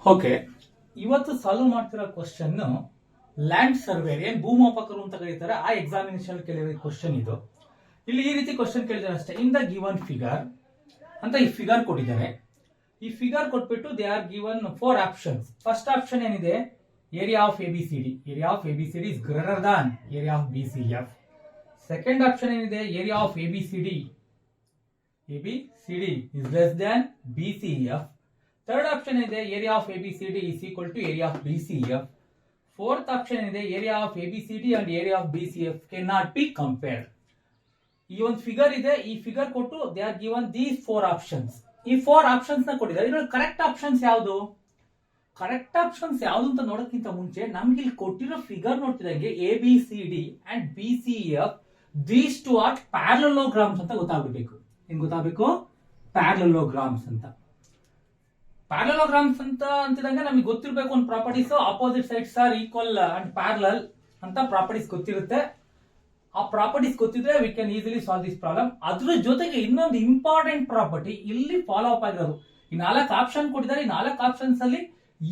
Okay, ಇವತ್ತು solve ಮಾಡ್ತಿರೋ question land surveyor ಏನ್ ಭೂಮಾಪಕರು ಅಂತ ಕರೀತಾರೆ ಆ ಎಕ್ಸಾಮಿನೇಷನ್ ಕೇಳಿರೋ ಕ್ವಶನ್ ಇದು. ಇಲ್ಲಿ ಈ ರೀತಿ ಕ್ವಶನ್ ಕೇಳಿದಾರೆ ಅಷ್ಟೇ. ಇನ್ ದ ಗಿವನ್ ಫಿಗರ್ ಅಂತ ಈ ಫಿಗರ್ ಕೊಟ್ಟಿದ್ದಾರೆ. ಈ ಫಿಗರ್ ಕೊಟ್ಬಿಟ್ಟು they are given 4 options. First option ಏನಿದೆ, area of ABCD. Area of ABCD is greater than area of BCF. Second option ಏನಿದೆ, area of ABCD is less than BCF. Third option is the area of ABCD is equal to area of BCF. Fourth option is the area of ABCD and area of BCF cannot be compared. ಈ ಒಂದು figure ಇದೆ, ಈ figure ಕೊಟ್ಟು they are given these 4 options. ಈ 4 options ನ ಕೊಟ್ಟಿದ್ದಾರೆ. ಇದರಲ್ಲಿ correct options ಯಾವುದು? ಕರೆಕ್ಟ್ ಆಪ್ಷನ್ಸ್ ಯಾವುದು ಅಂತ ನೋಡೋಕ್ಕಿಂತ ಮುಂಚೆ ನಮ್ಗೆ ಇಲ್ಲಿ ಕೊಟ್ಟಿರೋ ಫಿಗರ್ ನೋಡ್ತಿದಂಗೆ ABCD and BCF these two are parallelograms ಅಂತ ಗೊತ್ತಾಗಬೇಕು. ಏನ್ ಗೊತ್ತಾಗಬೇಕು? ಪ್ಯಾರಲೋಗ್ರಾಮ್ಸ್ ಅಂತ. ಪ್ಯಾರಲೋಗ್ರಾಮ್ಸ್ ಅಂತ ಅಂತಿದಂಗೆ ನಮಗೆ ಗೊತ್ತಿರಬೇಕು ಒಂದು properties, opposite sides are equal and parallel ಅಂತ ಪ್ರಾಪರ್ಟೀಸ್ ಗೊತ್ತಿರುತ್ತೆ. ಆ ಪ್ರಾಪರ್ಟೀಸ್ ಗೊತ್ತಿದ್ರೆ we can easily solve this problem. ಅದ್ರ ಜೊತೆಗೆ ಇನ್ನೊಂದು ಇಂಪಾರ್ಟೆಂಟ್ ಪ್ರಾಪರ್ಟಿ ಇಲ್ಲಿ ಫಾಲೋ ಅಪ್ ಆಗಿರೋದು. ಈ 4 ಆಪ್ಷನ್ ಕೊಟ್ಟಿದ್ದಾರೆ. ಈ 4 ಆಪ್ಷನ್ಸ್ ಅಲ್ಲಿ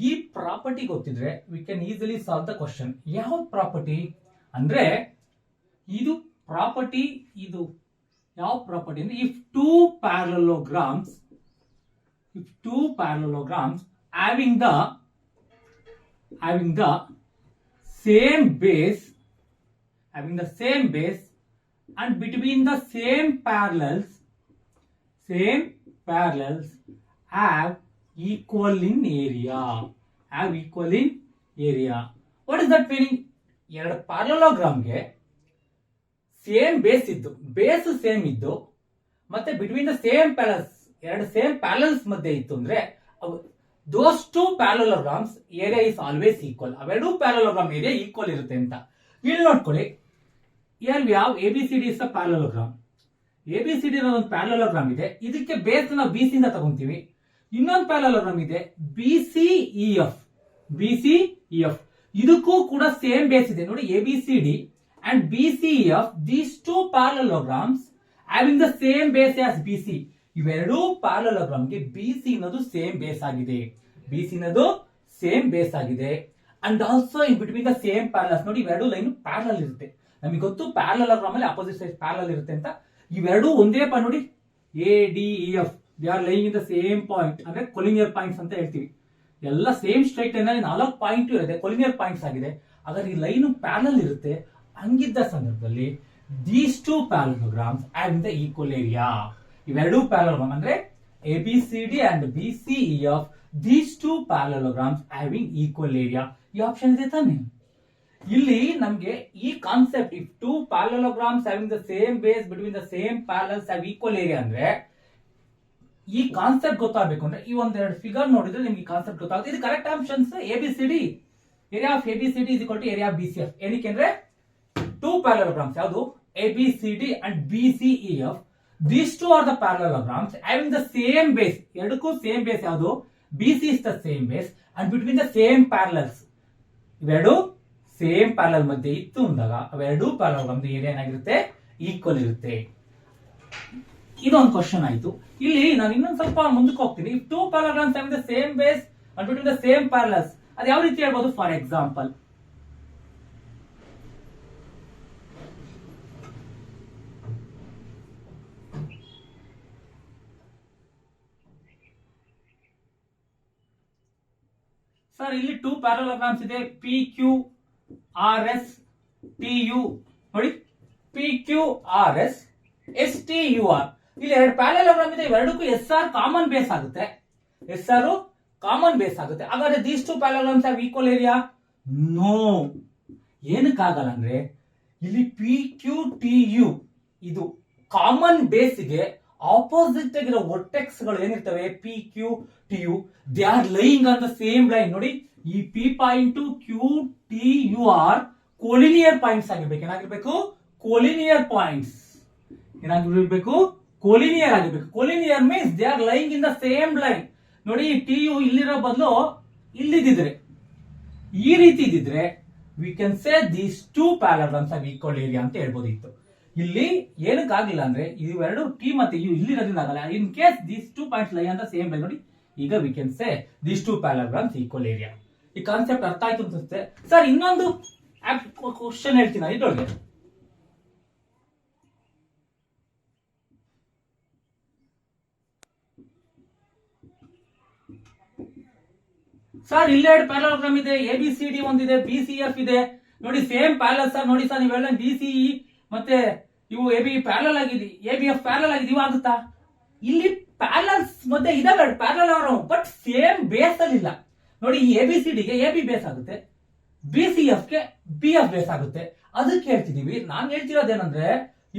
ಈ ಪ್ರಾಪರ್ಟಿ ಗೊತ್ತಿದ್ರೆ we can easily solve the question. ಯಾವ ಪ್ರಾಪರ್ಟಿ ಅಂದ್ರೆ ಇದು ಪ್ರಾಪರ್ಟಿ. ಇದು ಯಾವ ಪ್ರಾಪರ್ಟಿ ಅಂದ್ರೆ if two ಪ್ಯಾರಲೋಗ್ರಾಮ್ಸ್ having the same base and between the same parallels have equal in area. What is that meaning? ಎರಡು ಪ್ಯಾರಲೋಗ್ರಾಮ್ಗೆ ಸೇಮ್ ಬೇಸ್ ಇದ್ದು, base same ಇದ್ದು, ಮತ್ತೆ ಬಿಟ್ವೀನ್ ದ ಸೇಮ್ ಪ್ಯಾರಲ್ಸ್, ಎರಡು ಸೇಮ್ ಪ್ಯಾರಲ್ಸ್ ಮಧ್ಯೆ ಇತ್ತು ಅಂದ್ರೆ those two ಪ್ಯಾರಲೋಗ್ರಾಮ್ಸ್ area is always equal. ಅವೆರಡು parallelogram area equal ಇರುತ್ತೆ ಅಂತ. ಇಲ್ಲಿ ನೋಡ್ಕೊಳ್ಳಿ, here we have ABCD is a parallelogram. ABCD ಒಂದು ಪ್ಯಾರಲೋಗ್ರಾಮ್ ಇದೆ. ಇದಕ್ಕೆ ಬೇಸ್ ನಾವು BC ಇಂದ ತಗೊಂತೀವಿ. ಇನ್ನೊಂದು ಪ್ಯಾರಲೋಗ್ರಾಮ್ ಇದೆ BCEF. ಇದಕ್ಕೂ ಕೂಡ ಸೇಮ್ ಬೇಸ್ ಇದೆ ನೋಡಿ. ABCD and BCEF, these two parallelograms having the same base as BC. ಇವೆರಡೂ ಪ್ಯಾರಲೋಗ್ರಾಮ್ಗೆ BC ಅನ್ನೋದು ಸೇಮ್ ಬೇಸ್ ಆಗಿದೆ. And also in between the same parallels ನೋಡಿ, ಇವೆರಡು ಲೈನ್ ಪ್ಯಾರಲಲ್ ಇರುತ್ತೆ. ನಮಗೆ ಗೊತ್ತು ಪ್ಯಾರಲೋಗ್ರಾಮ್ ಅಲ್ಲಿ ಅಪೋಸಿಟ್ ಸೈಡ್ ಪ್ಯಾರಲಲ್ ಇರುತ್ತೆ ಅಂತ. ಇವೆರಡು ಒಂದೇ ನೋಡಿ, ADEF they are lying in the same point, ಅಂದ್ರೆ ಕೊಲಿನಿಯರ್ ಪಾಯಿಂಟ್ಸ್ ಅಂತ ಹೇಳ್ತೀವಿ. ಎಲ್ಲ ಸೇಮ್ ಸ್ಟ್ರೈಟ್ ಲೈನ್ ಅಲ್ಲಿ 4 ಪಾಯಿಂಟ್ ಇರುತ್ತೆ, ಕೊಲಿನಿಯರ್ ಪಾಯಿಂಟ್ಸ್ ಆಗಿದೆ. ಹಾಗಾದ್ರೆ ಈ ಲೈನ್ ಪ್ಯಾರಲಲ್ ಇರುತ್ತೆ. ಹಂಗಿದ್ದ ಸಂದರ್ಭದಲ್ಲಿ these two parallelograms having the equal area. ಇವೆರಡು ಪ್ಯಾರಲೋಗ್ರಾಮ್ ಅಂದ್ರೆ ABCD and BCEF, these two parallelograms having equal area. ಈ ಆಪ್ಷನ್ ಇದೆ ತಾನೆ. ಇಲ್ಲಿ ನಮ್ಗೆ ಈ concept, if two parallelograms having the same base between the same parallels have equal area ಅಂದ್ರೆ ಈ ಕಾನ್ಸೆಪ್ಟ್ ಗೊತ್ತಾಗಬೇಕು ಅಂದ್ರೆ ಈ ಒಂದೆರಡು ಫಿಗರ್ ನೋಡಿದ್ರೆ ನಿಮ್ಗೆ ಈ ಕಾನ್ಸೆಪ್ಟ್ ಗೊತ್ತಾಗುತ್ತೆ. ಇದು correct options. ABCD, area of ABCD is equal to area of BCF. ಏನಕ್ಕೆ ಅಂದ್ರೆ ಟೂ ಪ್ಯಾರಲೋಗ್ರಾಮ್ಸ್ ಯಾವುದು, ABCD and BCEF, these two are the parallelograms having the same base. ಎರಡಕ್ಕೂ ಸೇಮ್ ಬೇಸ್ ಯಾವುದು, BC is the same base and between the same parallels. ಇವೆರಡು same parallel ಮಧ್ಯೆ ಇತ್ತು ಅಂದಾಗ ಅವೆರಡು ಪ್ಯಾರಲೋಗ್ರಾಮ್ ಏರಿಯಾ ಏನಾಗಿರುತ್ತೆ, ಈಕ್ವಲ್ ಇರುತ್ತೆ. ಇದೊಂದು ಕ್ವಶನ್ ಆಯ್ತು. ಇಲ್ಲಿ ನಾನು ಇನ್ನೊಂದು ಸ್ವಲ್ಪ ಮುಂದಕ್ಕೆ ಹೋಗ್ತೀನಿ. If two ಪ್ಯಾರಲೋಗ್ರಾಮ್ಸ್ having the same base and between the same parallels, ಅದು ಯಾವ ರೀತಿ ಹೇಳ್ಬೋದು? ಫಾರ್ ಎಕ್ಸಾಂಪಲ್, ಸರ್ ಇಲ್ಲಿ ಟೂ ಪ್ಯಾರಲೋಗ್ರಾಮ್ಸ್ ಇದೆ, PQRS TU ನೋಡಿ, PQRS STUR. ಇಲ್ಲಿ ಎರಡು ಪ್ಯಾರಲೋಗ್ರಾಮ್ ಇದೆ, ಇವೆರಡಕ್ಕೂ SR ಕಾಮನ್ ಬೇಸ್ ಆಗುತ್ತೆ. ಹಾಗಾದ್ರೆ these two parallelograms have equal area? No, ಏನಕ್ಕಾಗಲ್ಲ ಅಂದ್ರೆ ಇಲ್ಲಿ PQTU ಇದು ಕಾಮನ್ ಬೇಸ್ಗೆ ಆಪೋಸಿಟ್ ಆಗಿರೋ ವರ್ಟೆಕ್ಸ್ ಗಳು ಏನಿರ್ತವೆ PQTU, they are lying on the same line. ನೋಡಿ, ಈ P point QTUR collinear points ಆಗಿರ್ಬೇಕು. ಏನಾಗಿರ್ಬೇಕು? ಕೊಲಿನಿಯರ್ ಆಗಿರ್ಬೇಕು. Collinear means they are lying in the same line. ನೋಡಿ, TU ಇಲ್ಲಿರೋ ಬದಲು ಇಲ್ಲಿದ್ರೆ, ಈ ರೀತಿ ಇದ್ದಿದ್ರೆ V can say these two parallelograms have equal area ಅಂತ ಹೇಳ್ಬೋದಿತ್ತು. ಇಲ್ಲಿ ಏನಕ್ಕಾಗಿಲ್ಲ ಅಂದ್ರೆ ಇವೆರಡು ಟಿ ಮತ್ತೆ ಯು ಇಲ್ಲಿ ಇರೋದ್ರಿಂದ ಆಗಲ್ಲ. In case these two points lie ಅಂತ ಸೇಮ್ ಲೈನ್ ನೋಡಿ, ಈಗ we can say this two parallelograms equal area. ಈ ಕಾನ್ಸೆಪ್ಟ್ ಅರ್ಥ ಆಯ್ತು ಅನ್ಸುತ್ತೆ ಸರ್. ಇನ್ನೊಂದು ಕ್ವಶನ್ ಹೇಳ್ತೀನಿ ಇದ್ರೊಳಗೆ. ಸರ್ ಇಲ್ಲೇ ಎರಡು ಪ್ಯಾರಲೋಗ್ರಾಮ್ ಇದೆ, ಎ ಬಿ ಸಿ ಡಿ ಒಂದಿದೆ, ಬಿ ಸಿ ಎಫ್ ಇದೆ. ನೋಡಿ ಸೇಮ್ ಪ್ಯಾರಲಲ್ ಸರ್. ನೋಡಿ ಸರ್ ನೀವೆಲ್ಲ ಡಿ ಸಿ ಇ ಮತ್ತೆ ಇವು ಎ ಬಿ ಪ್ಯಾರಲಲ್ ಆಗಿದೆ, ಎ ಬಿ ಎಫ್ ಪ್ಯಾರಲಲ್ ಆಗಿದೆ. ಇವು ಆಗುತ್ತಾ? ಇಲ್ಲಿ ಪ್ಯಾರಲಲ್ಸ್ ಮತ್ತೆ ಇದಾವೆ ಪ್ಯಾರಲಲ್, ಬಟ್ ಸೇಮ್ ಬೇಸ್ ಅಲ್ಲಿ ಇಲ್ಲ. ನೋಡಿ ಈ ಎ ಬಿ ಸಿ ಡಿಗೆ ಎ ಬಿ ಬೇಸ್ ಆಗುತ್ತೆ, ಬಿ ಸಿ ಎಫ್ ಗೆ ಬಿ ಎಫ್ ಬೇಸ್ ಆಗುತ್ತೆ. ಅದಕ್ಕೆ ಹೇಳ್ತಿದೀವಿ. ನಾನು ಹೇಳ್ತಿರೋದೇನಂದ್ರೆ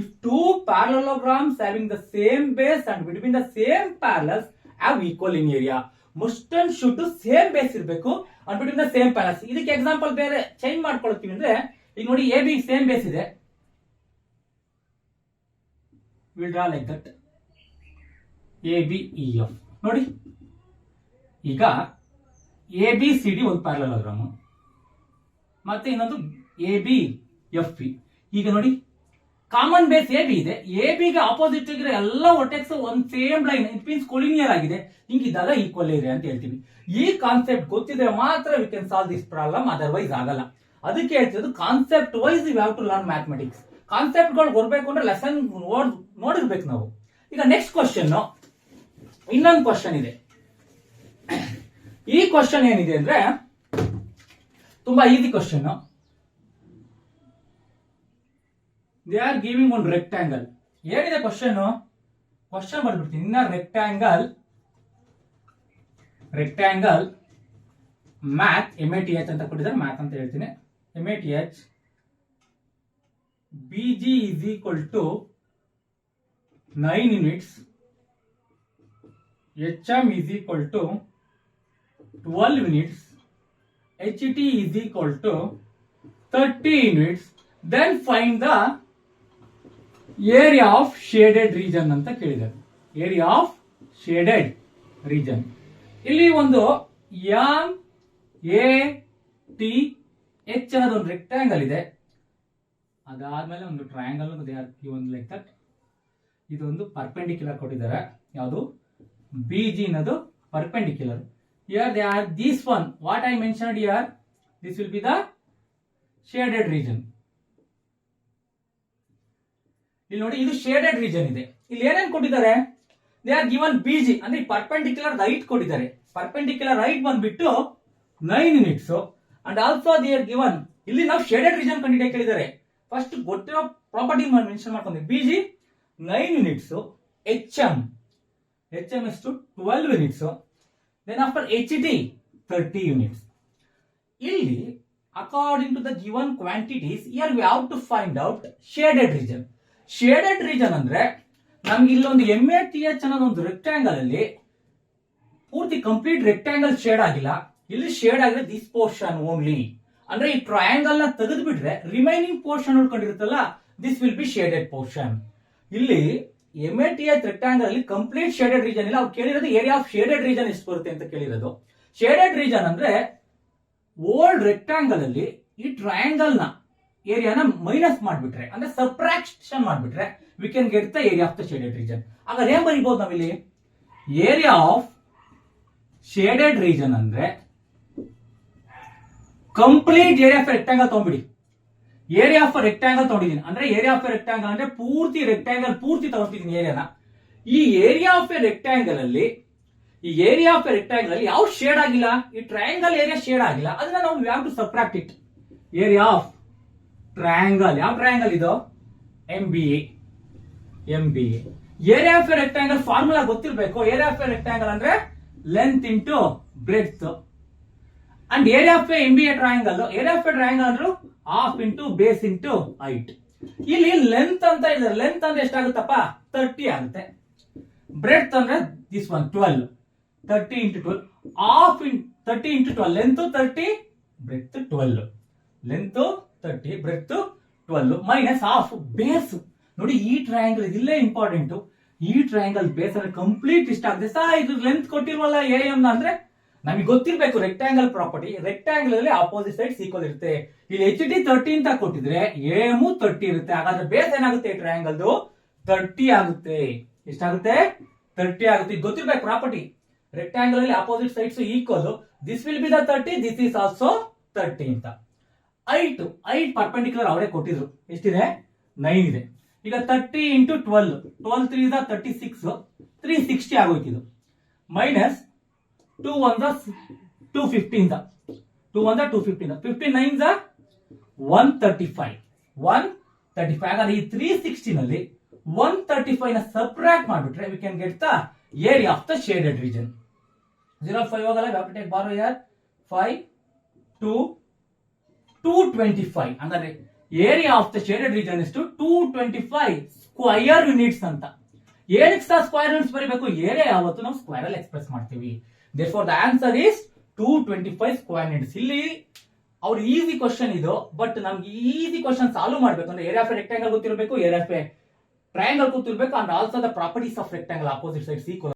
if two parallelograms having the same base and between the same parallels have equal in area, must and should same base ಇರಬೇಕು and between the same parallels. ಇದಕ್ಕೆ example ಬೇರೆ change ಮಾಡ್ಕೊಳ್ತೀವಿ ಅಂದ್ರೆ ಈಗ ನೋಡಿ ಎ ಬಿ ಸೇಮ್ ಬೇಸ್ ಇದೆ, will draw like that A B E F. ನೋಡಿ ಈಗ ಎ ಬಿ ಸಿ ಡಿ ಒಂದು ಪ್ಯಾರಲೋಗ್ರಾಮ್, ಮತ್ತೆ ಇನ್ನೊಂದು ಎ ಬಿ ಎಫ್ ಪಿ. ಈಗ ನೋಡಿ ಕಾಮನ್ ಬೇಸ್ ಎ ಬಿ ಇದೆ, ಎ ಬಿಗೆ ಆಪೋಸಿಟ್ ಆಗಿರೋ ಎಲ್ಲ ವರ್ಟೆಕ್ಸ್ ಒಂದ್ same line, it means collinear ಆಗಿದೆ. ಹಿಂಗಿದ್ದಾಗ ಈಕ್ವಲ್ ಏರಿಯಾ ಅಂತ ಹೇಳ್ತೀವಿ. ಈ ಕಾನ್ಸೆಪ್ಟ್ ಗೊತ್ತಿದ್ರೆ ಮಾತ್ರ we can solve this problem, otherwise ಆಗಲ್ಲ. ಅದಕ್ಕೆ ಹೇಳ್ತಿರೋದು concept wise you have to learn mathematics. Concept ಗಳು ಬರ್ಬೇಕು ಅಂದ್ರೆ ಲೆಸನ್ ನೋಡಿರ್ಬೇಕು ನಾವು. ಈಗ ನೆಕ್ಸ್ಟ್ ಕ್ವಶನ್, ಇನ್ನೊಂದು ಕ್ವಶನ್ ಇದೆ. ಈ ಕ್ವಶನ್ ಏನಿದೆ ಅಂದ್ರೆ ತುಂಬಾ easy question. They are giving ಒಂದು ರೆಕ್ಟಾಂಗಲ್. ಏನಿದೆ ಕ್ವಶನ್? ಕ್ವಶನ್ ಬರ್ಬಿಡ್ತೀನಿ. ಇನ್ನ ರೆಕ್ಟಾಂಗಲ್ ಮ್ಯಾಥ್ MATH ಅಂತ ಕೊಟ್ಟಿದ್ದಾರೆ, ಮ್ಯಾಥ್ ಅಂತ ಹೇಳ್ತೀನಿ. MATH BG is equal to 9 units, HM is equal to 12 units, HT is equal to 30 units. Then find the area of shaded region ಅಂತ ಕೇಳಿದ್ದಾರೆ. Area of shaded region. ಇಲ್ಲಿ ಒಂದು M A T H ಅನ್ನೋದು ಒಂದು rectangle ಇದೆ. ಅದಾದ್ಮೇಲೆ ಒಂದು triangle ಒಂದು ಲೈಕ್ ದಟ್. ಇದೊಂದು ಪರ್ಪೆಂಡಿಕ್ಯುಲರ್ ಕೊಟ್ಟಿದ್ದಾರೆ. ಯಾವುದು? ಬಿ ಜಿ ಅನ್ನೋದು perpendicular. Here they are this one what I mentioned here, this will be the shaded region. ಇಲ್ಲಿ ನೋಡಿ ಇದು ಶೇಡೆಡ್ ರೀಜನ್ ಇದೆ. ಇಲ್ಲಿ ಏನೇನು ಕೊಟ್ಟಿದ್ದಾರೆ? ದೇ ಆರ್ ಗಿವನ್ BG ಅಂದ್ರೆ ಪರ್ಪೆಂಡಿಕ್ಯುಲರ್ ರೈಟ್ ಕೊಟ್ಟಿದ್ದಾರೆ. ಪರ್ಪೆಂಡಿಕ್ಯುಲರ್ ರೈಟ್ ಬಂದ್ಬಿಟ್ಟು 9 units and also they are given. ಇಲ್ಲಿ ನಾವು ಶೇಡೆಡ್ ರೀಜನ್ ಕಂಡಿಡಿಯಕ್ಕೆ ಕೇಳಿದ್ದಾರೆ. ಫಸ್ಟ್ ಗೊತ್ತಿರೋ ಪ್ರಾಪರ್ಟಿ ಮೆನ್ಷನ್ ಮಾಡ್ಕೊಂಡ್ವಿ. BG 9 ಯೂನಿಟ್ಸ್, HM ಎಷ್ಟು 12 units, then after HT 30 units. ಇಲ್ಲಿ according to the given quantities here we have to find out shaded region. Shaded region ಅಂದ್ರೆ ನಮ್ಗೆ ಇಲ್ಲೊಂದು MATH ಅನ್ನೋದು ಒಂದು ರೆಕ್ಟಾಂಗಲ್ ಅಲ್ಲಿ ಪೂರ್ತಿ ಕಂಪ್ಲೀಟ್ ರೆಕ್ಟಾಂಗಲ್ ಶೇಡ್ ಆಗಿಲ್ಲ. ಇಲ್ಲಿ ಶೇಡ್ ಆಗಿದೆ ದಿಸ್ ಪೋರ್ಷನ್ ಓನ್ಲಿ. ಅಂದ್ರೆ ಈ ಟ್ರಯಾಂಗಲ್ ನ ತೆಗೆದು ಬಿಟ್ರೆ ರಿಮೈನಿಂಗ್ ಪೋರ್ಷನ್ ಉಳ್ಕೊಂಡಿರುತ್ತಲ್ಲ, this will be shaded portion. ಇಲ್ಲಿ MATH ರೆಕ್ಟಾಂಗಲ್ ಅಲ್ಲಿ ಕಂಪ್ಲೀಟ್ ಶೇಡೆಡ್ ರೀಜನ್ ಇಲ್ಲ. ಅವ್ರು ಕೇಳಿರೋದು ಏರಿಯಾ ಆಫ್ ಶೇಡೆಡ್ ರೀಜನ್ ಎಷ್ಟು ಬರುತ್ತೆ ಅಂತ ಕೇಳಿರೋದು. ಶೇಡೆಡ್ ರೀಜನ್ ಅಂದ್ರೆ ಓಲ್ಡ್ ರೆಕ್ಟಾಂಗಲ್ ಅಲ್ಲಿ ಈ ಟ್ರಯಾಂಗಲ್ ನ ಏರಿಯಾನ ಮೈನಸ್ ಮಾಡ್ಬಿಟ್ರೆ ಅಂದ್ರೆ ಸಬ್ಟ್ರಾಕ್ಷನ್ ಮಾಡ್ಬಿಟ್ರೆ we can get the area of the shaded region. ಹಾಗಾದ್ರೆ ಏನ್ ಬರೀಬಹುದು ನಾವಿಲ್ಲಿ? ಏರಿಯಾ ಆಫ್ ಶೇಡೆಡ್ ರೀಜನ್ ಅಂದ್ರೆ ಕಂಪ್ಲೀಟ್ ಏರಿಯಾ ಆಫ್ ರೆಕ್ಟಾಂಗಲ್ ತಗೊಂಡ್ಬಿಡಿ. ಏರಿಯಾ ಆಫ್ ರೆಕ್ಟಾಂಗಲ್ ತಗೊಂಡಿದ್ದೀನಿ ಅಂದ್ರೆ ಏರಿಯಾ ಆಫ್ ರೆಕ್ಟಾಂಗಲ್ ಅಂದ್ರೆ ಪೂರ್ತಿ ರೆಕ್ಟಾಂಗಲ್ ಪೂರ್ತಿ ತಗೊಂಡಿದ್ದೀನಿ ಏರಿಯಾನ. ಈ ಏರಿಯಾ ಆಫ್ ರೆಕ್ಟಾಂಗಲ್ ಅಲ್ಲಿ ಯಾವ ಶೇಡ್ ಆಗಿಲ್ಲ? ಈ ಟ್ರಯಾಂಗಲ್ ಏರಿಯಾ ಶೇಡ್ ಆಗಿಲ್ಲ. ಅದನ್ನ ನಾವು have to subtract it. Area of triangle, ಯಾವ ಟ್ರಯಾಂಗಲ್ ಇದು? MBA. Area of rectangle formula ಗೊತ್ತಿರಬೇಕು. ಏರಿಯಾ ಆಫ್ ರೆಕ್ಟಾಂಗಲ್ ಅಂದ್ರೆ length into breadth and area of MBA triangle, area of triangle ಅಂದ್ರೆ half into base into height. ಇಲ್ಲಿ length ಅಂತ ಇದೆ. Length ಅಂದ್ರೆ ಎಷ್ಟಾಗುತ್ತಪ್ಪ? 30 ಆಗುತ್ತೆ. ಬ್ರೆಡ್ತ್ ಅಂದ್ರೆ this one 12, 30 into 12, half 30 into 12, length 30, breadth 12. Length 30, breadth 12 minus half base. ನೋಡಿ ಈ ಟ್ರಯಾಂಗಲ್ ಇದಿಲ್ಲೇ ಇಂಪಾರ್ಟೆಂಟ್. ಈ ಟ್ರಯಾಂಗಲ್ ಬೇಸ್ ಅಂದ್ರೆ ಕಂಪ್ಲೀಟ್ ಇಷ್ಟ ಆಗುತ್ತೆ. ಇದು ಲೆಂತ್ ಕೊಟ್ಟಿಲ್ವಲ್ಲ AM ಅಂದ್ರೆ ನಮಗೆ ಗೊತ್ತಿರಬೇಕು ರೆಕ್ಟಾಂಗಲ್ ಪ್ರಾಪರ್ಟಿ. ರೆಕ್ಟಾಂಗಲ್ ಅಲ್ಲಿ ಆಪೋಸಿಟ್ ಸೈಡ್ಸ್ ಈಕ್ವಲ್ ಇರುತ್ತೆ. ಇಲ್ಲಿ HT 30 ಅಂತ ಕೊಟ್ಟಿದ್ರೆ AM 30 ಇರುತ್ತೆ. ಹಾಗಾದ್ರೆ ಬೇಸ್ ಏನಾಗುತ್ತೆ? ಟ್ರಯಾಂಗಲ್ 30 ಆಗುತ್ತೆ. ಎಷ್ಟಾಗುತ್ತೆ? 30 ಆಗುತ್ತೆ. ಇದು ಗೊತ್ತಿರ್ಬೇಕು ಪ್ರಾಪರ್ಟಿ. ರೆಕ್ಟಾಂಗಲ್ ಅಲ್ಲಿ opposite sides equal, this will B the 30, this is also 30 ಅಂತ. ಐಟ್ ಪರ್ಪೆಂಡಿಕ್ಯುಲರ್ ಅವರೇ ಕೊಟ್ಟಿದ್ರು, ಎಷ್ಟಿದೆ 9 ಇದೆ. ಈಗ 30 ಇಂಟು 12, 12 3 ದ 36, 360 ಆಗೋಯ್ತು ಇದು. Minus 2 1 the 215, 2 1 the 215, 59 the 135, 135. ಹಾಗಾದ್ರೆ ಈ 360 ನಲ್ಲಿ 135 ನ ಸಬ್ಟ್ರಾಕ್ಟ್ ಮಾಡಿಬಿಟ್ರೆ V can get the area of the shaded region. 0.5 ಹೋಗಲ್ಲ, we have to take borrow here. 5 2 225. ಹಂಗಾದ್ರೆ area of the shaded region ಇಷ್ಟು 225 ಸ್ಕ್ವಯರ್ ಯೂನಿಟ್ಸ್ ಅಂತ. ಏನಕ್ಕೆ ಸ್ಕ್ವಯರ್ ಯೂನಿಟ್ಸ್ ಬರೀಬೇಕು? ಏರಿಯಾ ಯಾವತ್ತು ನಾವು ಸ್ಕ್ವೇರ್ ಅಲ್ಲಿ ಎಕ್ಸ್ಪ್ರೆಸ್ ಮಾಡ್ತೀವಿ. therefore the answer is 225 square units. ಇಲ್ಲಿ ಅವ್ರ ಈಸಿ ಕ್ವಶನ್ ಇದು, ಬಟ್ ನಮ್ಗೆ ಈಸಿ ಕ್ವಶನ್ ಸಾಲ್ವ್ ಮಾಡ್ಬೇಕು ಅಂದ್ರೆ ಏರಿಯಾ ಆಫ್ ರೆಕ್ಟಾಂಗಲ್ ಗೊತ್ತಿರಬೇಕು, ಏರಿಯಾ ಆಫ್ ಟ್ರಯಾಂಗಲ್ ಗೊತ್ತಿರಬೇಕು, and also the properties of rectangle opposite sides equal.